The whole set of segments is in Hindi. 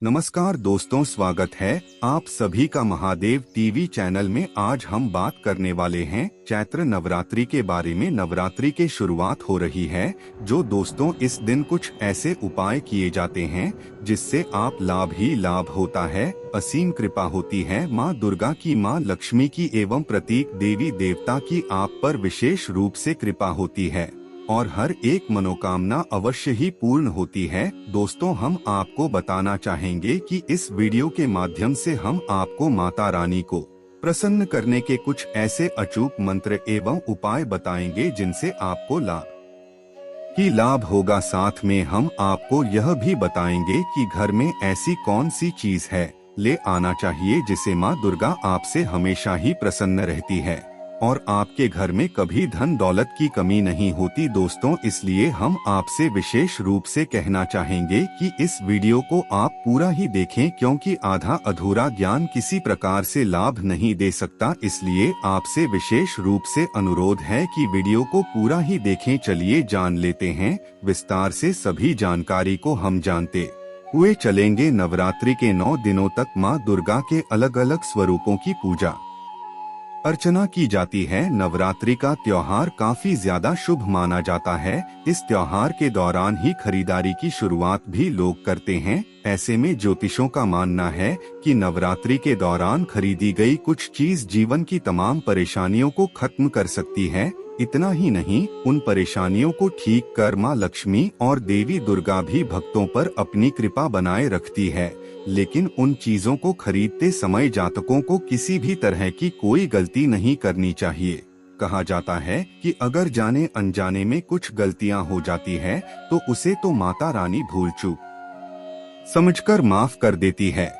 नमस्कार दोस्तों, स्वागत है आप सभी का महादेव टीवी चैनल में। आज हम बात करने वाले हैं चैत्र नवरात्रि के बारे में। नवरात्रि की शुरुआत हो रही है जो दोस्तों इस दिन कुछ ऐसे उपाय किए जाते हैं जिससे आप लाभ ही लाभ होता है, असीम कृपा होती है। माँ दुर्गा की, माँ लक्ष्मी की एवं प्रतीक देवी देवता की आप पर विशेष रूप से कृपा होती है और हर एक मनोकामना अवश्य ही पूर्ण होती है। दोस्तों, हम आपको बताना चाहेंगे कि इस वीडियो के माध्यम से हम आपको माता रानी को प्रसन्न करने के कुछ ऐसे अचूक मंत्र एवं उपाय बताएंगे जिनसे आपको लाभ ही लाभ होगा। साथ में हम आपको यह भी बताएंगे कि घर में ऐसी कौन सी चीज है ले आना चाहिए जिसे माँ दुर्गा आपसे हमेशा ही प्रसन्न रहती है और आपके घर में कभी धन दौलत की कमी नहीं होती। दोस्तों, इसलिए हम आपसे विशेष रूप से कहना चाहेंगे कि इस वीडियो को आप पूरा ही देखें, क्योंकि आधा अधूरा ज्ञान किसी प्रकार से लाभ नहीं दे सकता। इसलिए आपसे विशेष रूप से अनुरोध है कि वीडियो को पूरा ही देखें। चलिए जान लेते हैं विस्तार से सभी जानकारी को। हम जानते हुए चलेंगे नवरात्रि के 9 दिनों तक माँ दुर्गा के अलग अलग स्वरूपों की पूजा अर्चना की जाती है। नवरात्रि का त्योहार काफी ज्यादा शुभ माना जाता है। इस त्योहार के दौरान ही खरीदारी की शुरुआत भी लोग करते हैं। ऐसे में ज्योतिषों का मानना है कि नवरात्रि के दौरान खरीदी गई कुछ चीज जीवन की तमाम परेशानियों को खत्म कर सकती है। इतना ही नहीं, उन परेशानियों को ठीक कर माँ लक्ष्मी और देवी दुर्गा भी भक्तों पर अपनी कृपा बनाए रखती है। लेकिन उन चीजों को खरीदते समय जातकों को किसी भी तरह की कोई गलती नहीं करनी चाहिए। कहा जाता है कि अगर जाने अनजाने में कुछ गलतियां हो जाती है तो उसे तो माता रानी भूल चूक समझकर माफ कर देती है,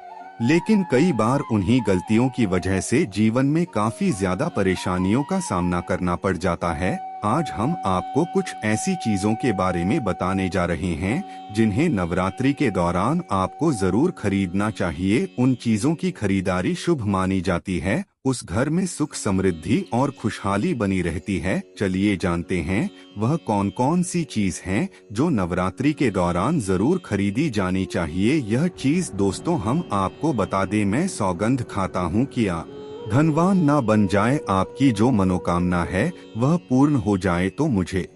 लेकिन कई बार उन्हीं गलतियों की वजह से जीवन में काफी ज्यादा परेशानियों का सामना करना पड़ जाता है। आज हम आपको कुछ ऐसी चीजों के बारे में बताने जा रहे हैं जिन्हें नवरात्रि के दौरान आपको जरूर खरीदना चाहिए। उन चीजों की खरीदारी शुभ मानी जाती है, उस घर में सुख समृद्धि और खुशहाली बनी रहती है। चलिए जानते हैं वह कौन कौन सी चीज हैं जो नवरात्रि के दौरान जरूर खरीदी जानी चाहिए। यह चीज दोस्तों हम आपको बता दें, मैं सौगंध खाता हूँ कि आप धनवान ना बन जाए, आपकी जो मनोकामना है वह पूर्ण हो जाए तो मुझे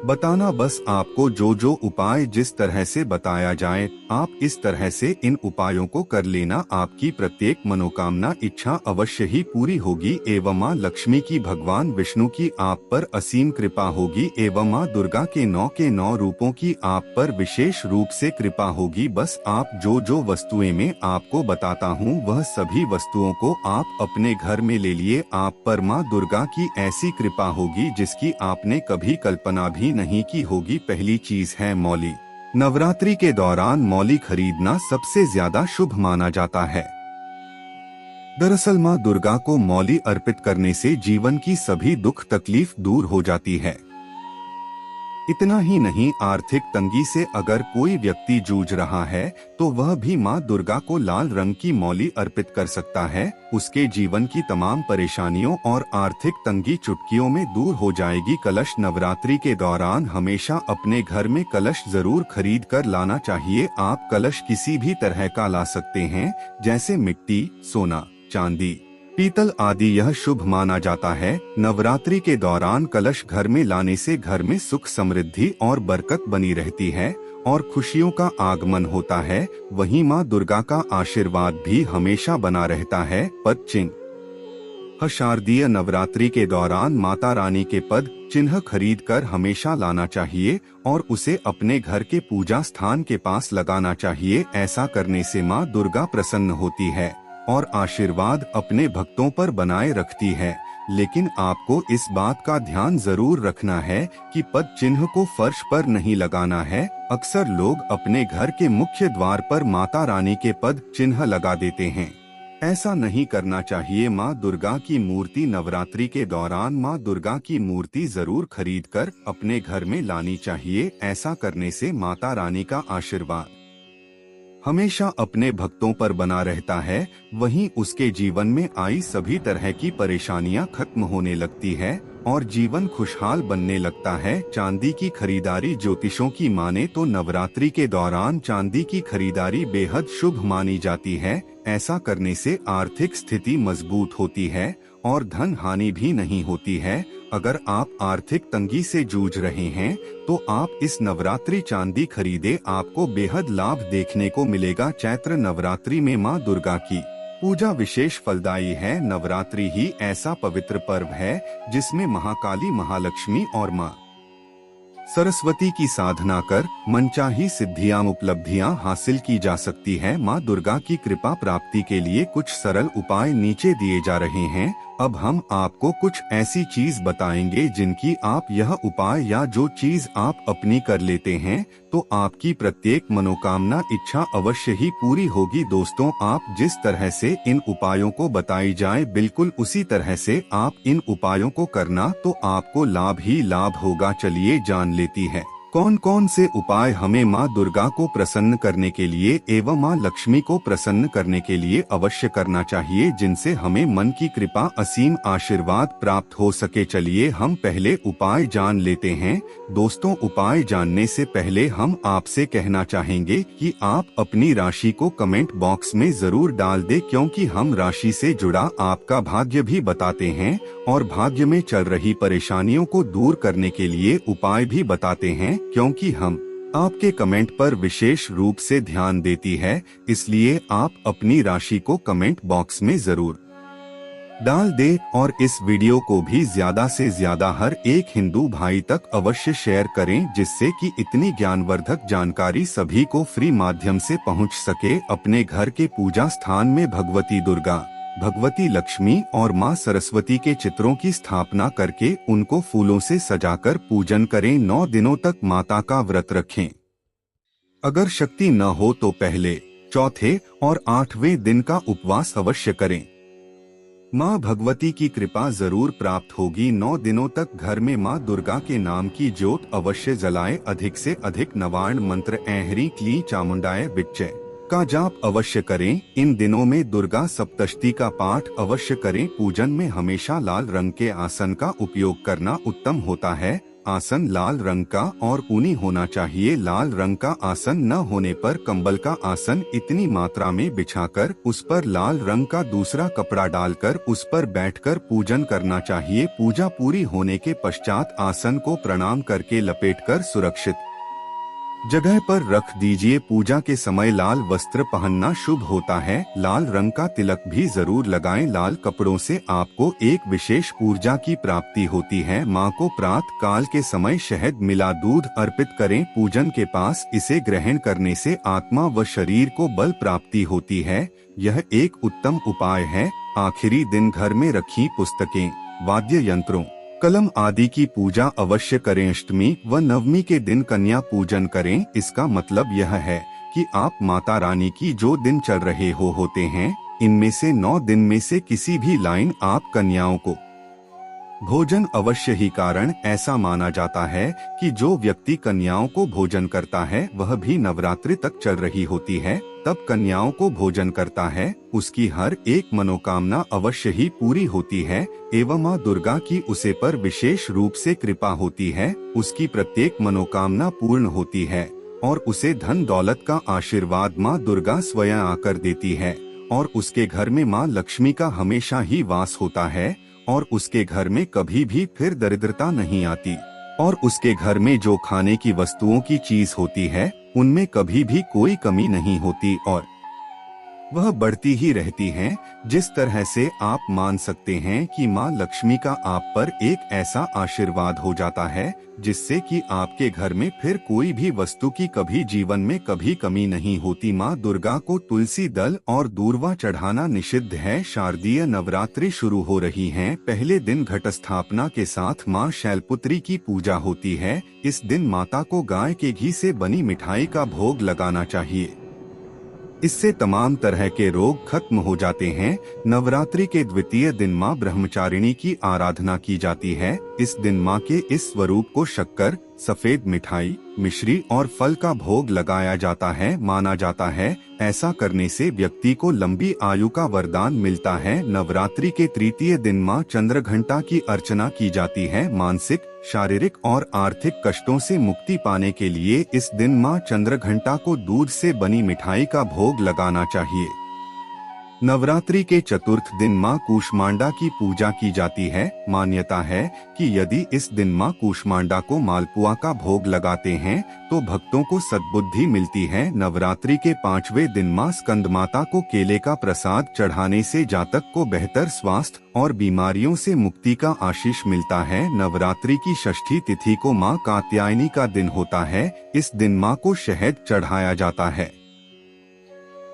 बताना। बस आपको जो जो उपाय जिस तरह से बताया जाए आप इस तरह से इन उपायों को कर लेना। आपकी प्रत्येक मनोकामना इच्छा अवश्य ही पूरी होगी एवं माँ लक्ष्मी की, भगवान विष्णु की आप पर असीम कृपा होगी एवं माँ दुर्गा के 9 रूपों की आप पर विशेष रूप से कृपा होगी। बस आप जो जो वस्तुएं मैं आपको बताता हूँ वह सभी वस्तुओं को आप अपने घर में ले लिए। आप पर माँ दुर्गा की ऐसी कृपा होगी जिसकी आपने कभी कल्पना भी नहीं की होगी। पहली चीज है मौली। नवरात्रि के दौरान मौली खरीदना सबसे ज्यादा शुभ माना जाता है। दरअसल माँ दुर्गा को मौली अर्पित करने से जीवन की सभी दुख तकलीफ दूर हो जाती है। इतना ही नहीं, आर्थिक तंगी से अगर कोई व्यक्ति जूझ रहा है तो वह भी माँ दुर्गा को लाल रंग की मौली अर्पित कर सकता है। उसके जीवन की तमाम परेशानियों और आर्थिक तंगी चुटकियों में दूर हो जाएगी। कलश। नवरात्रि के दौरान हमेशा अपने घर में कलश जरूर खरीद कर लाना चाहिए। आप कलश किसी भी तरह का ला सकते हैं, जैसे मिट्टी, सोना, चांदी, पीतल आदि। यह शुभ माना जाता है। नवरात्रि के दौरान कलश घर में लाने से घर में सुख समृद्धि और बरकत बनी रहती है और खुशियों का आगमन होता है। वहीं माँ दुर्गा का आशीर्वाद भी हमेशा बना रहता है। पद चिन्ह। शारदीय नवरात्रि के दौरान माता रानी के पद चिन्ह खरीद कर हमेशा लाना चाहिए और उसे अपने घर के पूजा स्थान के पास लगाना चाहिए। ऐसा करने से माँ दुर्गा प्रसन्न होती है और आशीर्वाद अपने भक्तों पर बनाए रखती है। लेकिन आपको इस बात का ध्यान जरूर रखना है कि पद चिन्ह को फर्श पर नहीं लगाना है। अक्सर लोग अपने घर के मुख्य द्वार पर माता रानी के पद चिन्ह लगा देते हैं। ऐसा नहीं करना चाहिए। माँ दुर्गा की मूर्ति नवरात्रि के दौरान माँ दुर्गा की मूर्ति जरूर खरीदकर अपने घर में लानी चाहिए। ऐसा करने से माता रानी का आशीर्वाद हमेशा अपने भक्तों पर बना रहता है। वहीं उसके जीवन में आई सभी तरह की परेशानियां खत्म होने लगती है और जीवन खुशहाल बनने लगता है। चांदी की खरीदारी, ज्योतिषों की माने तो नवरात्रि के दौरान चांदी की खरीदारी बेहद शुभ मानी जाती है। ऐसा करने से आर्थिक स्थिति मजबूत होती है और धन हानि भी नहीं होती है। अगर आप आर्थिक तंगी से जूझ रहे हैं तो आप इस नवरात्रि चांदी खरीदे, आपको बेहद लाभ देखने को मिलेगा। चैत्र नवरात्रि में मां दुर्गा की पूजा विशेष फलदायी है। नवरात्रि ही ऐसा पवित्र पर्व है जिसमें महाकाली, महालक्ष्मी और मां सरस्वती की साधना कर मनचाही सिद्धियां, उपलब्धियां हासिल की जा सकती है। मां दुर्गा की कृपा प्राप्ति के लिए कुछ सरल उपाय नीचे दिए जा रहे हैं। अब हम आपको कुछ ऐसी चीज बताएंगे जिनकी आप यह उपाय या जो चीज आप अपनी कर लेते हैं तो आपकी प्रत्येक मनोकामना, इच्छा अवश्य ही पूरी होगी। दोस्तों, आप जिस तरह से इन उपायों को बताई जाए बिल्कुल उसी तरह से आप इन उपायों को करना तो आपको लाभ ही लाभ होगा। चलिए जान लेती है कौन कौन से उपाय हमें मां दुर्गा को प्रसन्न करने के लिए एवं मां लक्ष्मी को प्रसन्न करने के लिए अवश्य करना चाहिए, जिनसे हमें मन की कृपा, असीम आशीर्वाद प्राप्त हो सके। चलिए हम पहले उपाय जान लेते हैं। दोस्तों, उपाय जानने से पहले हम आपसे कहना चाहेंगे कि आप अपनी राशि को कमेंट बॉक्स में जरूर डाल दें, क्योंकि हम राशि से जुड़ा आपका भाग्य भी बताते हैं और भाग्य में चल रही परेशानियों को दूर करने के लिए उपाय भी बताते हैं। क्योंकि हम आपके कमेंट पर विशेष रूप से ध्यान देती है, इसलिए आप अपनी राशि को कमेंट बॉक्स में जरूर डाल दे और इस वीडियो को भी ज्यादा से ज्यादा हर एक हिंदू भाई तक अवश्य शेयर करें, जिससे कि इतनी ज्ञानवर्धक जानकारी सभी को फ्री माध्यम से पहुंच सके। अपने घर के पूजा स्थान में भगवती दुर्गा, भगवती लक्ष्मी और मां सरस्वती के चित्रों की स्थापना करके उनको फूलों से सजाकर पूजन करें। 9 दिनों तक माता का व्रत रखें। अगर शक्ति न हो तो पहले, चौथे और 8वें दिन का उपवास अवश्य करें। मां भगवती की कृपा जरूर प्राप्त होगी। 9 दिनों तक घर में मां दुर्गा के नाम की ज्योत अवश्य जलाएं। अधिक से अधिक नवार्ण मंत्र ऐहरी क्ली चामुंडाय विच्चय का जाप अवश्य करें। इन दिनों में दुर्गा सप्तशती का पाठ अवश्य करें। पूजन में हमेशा लाल रंग के आसन का उपयोग करना उत्तम होता है। आसन लाल रंग का और ऊनी होना चाहिए। लाल रंग का आसन न होने पर कंबल का आसन इतनी मात्रा में बिछाकर उस पर लाल रंग का दूसरा कपड़ा डालकर उस पर बैठकर पूजन करना चाहिए। पूजा पूरी होने के पश्चात आसन को प्रणाम करके लपेटकर सुरक्षित जगह पर रख दीजिए। पूजा के समय लाल वस्त्र पहनना शुभ होता है। लाल रंग का तिलक भी जरूर लगाएं। लाल कपड़ों से आपको एक विशेष ऊर्जा की प्राप्ति होती है। मां को प्रातः काल के समय शहद मिला दूध अर्पित करें। पूजन के पास इसे ग्रहण करने से आत्मा व शरीर को बल प्राप्ति होती है। यह एक उत्तम उपाय है। आखिरी दिन घर में रखी पुस्तकें, वाद्य यंत्रों, कलम आदि की पूजा अवश्य करें। अष्टमी व नवमी के दिन कन्या पूजन करें। इसका मतलब यह है कि आप माता रानी की जो दिन चल रहे होते हैं, इनमें से 9 दिन में से किसी भी लाइन आप कन्याओं को भोजन अवश्य ही। कारण ऐसा माना जाता है कि जो व्यक्ति कन्याओं को भोजन करता है वह भी नवरात्रि तक चल रही होती है। तब कन्याओं को भोजन करता है, उसकी हर एक मनोकामना अवश्य ही पूरी होती है एवं मां दुर्गा की उसे पर विशेष रूप से कृपा होती है। उसकी प्रत्येक मनोकामना पूर्ण होती है और उसे धन दौलत का आशीर्वाद मां दुर्गा स्वयं आकर देती है। और उसके घर में मां लक्ष्मी का हमेशा ही वास होता है और उसके घर में कभी भी फिर दरिद्रता नहीं आती। और उसके घर में जो खाने की वस्तुओं की चीज होती है उनमें कभी भी कोई कमी नहीं होती और वह बढ़ती ही रहती हैं। जिस तरह से आप मान सकते हैं कि मां लक्ष्मी का आप पर एक ऐसा आशीर्वाद हो जाता है जिससे कि आपके घर में फिर कोई भी वस्तु की कभी जीवन में कभी कमी नहीं होती। मां दुर्गा को तुलसी दल और दूर्वा चढ़ाना निषिद्ध है। शारदीय नवरात्रि शुरू हो रही हैं। पहले दिन घट स्थापना के साथ मां शैलपुत्री की पूजा होती है। इस दिन माता को गाय के घी से बनी मिठाई का भोग लगाना चाहिए। इससे तमाम तरह के रोग खत्म हो जाते हैं। नवरात्रि के द्वितीय दिन मां ब्रह्मचारिणी की आराधना की जाती है। इस दिन मां के इस स्वरूप को शक्कर, सफेद मिठाई, मिश्री और फल का भोग लगाया जाता है। माना जाता है ऐसा करने से व्यक्ति को लंबी आयु का वरदान मिलता है। नवरात्रि के तृतीय दिन मां चंद्रघंटा की अर्चना की जाती है। मानसिक, शारीरिक और आर्थिक कष्टों से मुक्ति पाने के लिए इस दिन मां चंद्रघंटा को दूध से बनी मिठाई का भोग लगाना चाहिए। नवरात्रि के चतुर्थ दिन मां कूष्मांडा की पूजा की जाती है। मान्यता है कि यदि इस दिन मां कूष्मांडा को मालपुआ का भोग लगाते हैं तो भक्तों को सद्बुद्धि मिलती है। नवरात्रि के पांचवें दिन मां स्कंदमाता को केले का प्रसाद चढ़ाने से जातक को बेहतर स्वास्थ्य और बीमारियों से मुक्ति का आशीष मिलता है। नवरात्रि की षष्ठी तिथि को मां कात्यायनी का दिन होता है। इस दिन मां को शहद चढ़ाया जाता है।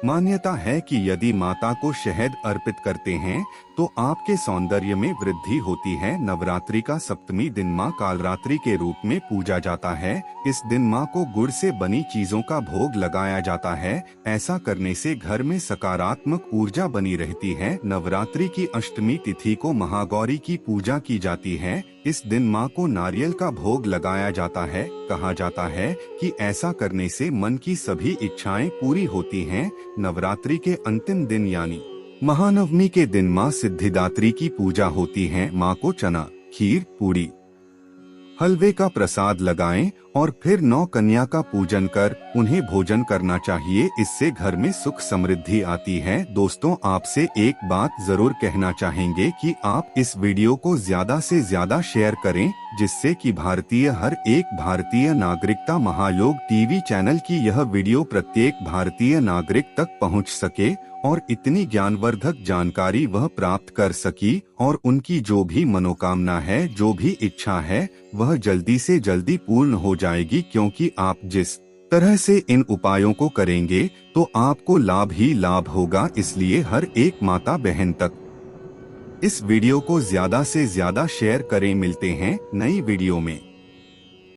मान्यता है कि यदि माता को शहद अर्पित करते हैं तो आपके सौंदर्य में वृद्धि होती है। नवरात्रि का सप्तमी दिन मां कालरात्रि के रूप में पूजा जाता है। इस दिन मां को गुड़ से बनी चीजों का भोग लगाया जाता है। ऐसा करने से घर में सकारात्मक ऊर्जा बनी रहती है। नवरात्रि की अष्टमी तिथि को महागौरी की पूजा की जाती है। इस दिन मां को नारियल का भोग लगाया जाता है। कहा जाता है कि ऐसा करने से मन की सभी इच्छाएं पूरी होती हैं। नवरात्रि के अंतिम दिन यानी महानवमी के दिन मां सिद्धिदात्री की पूजा होती है। मां को चना, खीर, पूड़ी, हलवे का प्रसाद लगाएं और फिर 9 कन्या का पूजन कर उन्हें भोजन करना चाहिए। इससे घर में सुख समृद्धि आती है। दोस्तों, आपसे एक बात जरूर कहना चाहेंगे कि आप इस वीडियो को ज्यादा से ज्यादा शेयर करें, जिससे कि हर एक भारतीय नागरिकता महायोग टीवी चैनल की यह वीडियो प्रत्येक भारतीय नागरिक तक पहुंच सके और इतनी ज्ञानवर्धक जानकारी वह प्राप्त कर सकी और उनकी जो भी मनोकामना है, जो भी इच्छा है, वह जल्दी से जल्दी पूर्ण हो जाएगी। क्योंकि आप जिस तरह से इन उपायों को करेंगे तो आपको लाभ ही लाभ होगा। इसलिए हर एक माता बहन तक इस वीडियो को ज्यादा से ज्यादा शेयर करें। मिलते हैं नई वीडियो में।